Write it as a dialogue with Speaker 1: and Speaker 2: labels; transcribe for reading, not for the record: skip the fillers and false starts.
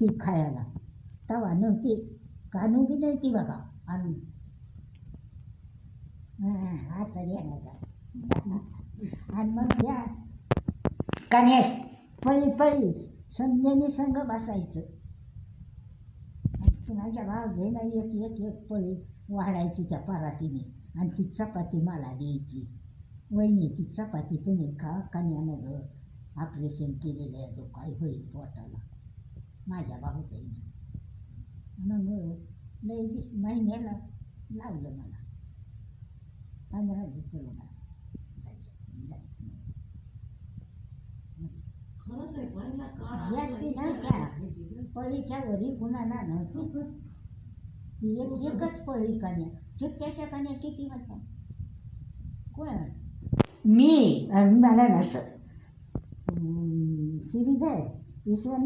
Speaker 1: ती खायला. तवा नव्हती, कानू बी नव्हती बघा. आणि आता देण्याचा आणि मग या कण्यास पळी पळी समजेने संग बसायचं. कुणाच्या भावजेला एक एक एक पळी वाढायची त्या परातीने आणि ती चपाती मला द्यायची. वहिनी ती चपाती तुम्ही खा, कण्यानं ग ऑपरेशन केलेलं आहे, जो काय होईल पोटाला माझ्या भाऊजाईनं. मग लय महिन्याला लागलं मला 15 दिवस बघा. जास्ती नव्हत्या पळीच्या वरी कुणाला नव्हतं. एक एकच पळी कण्या. चित्त्याच्या कण्या किती होत्या कोण मी आणि मला नसं श्रीधर ईश्वर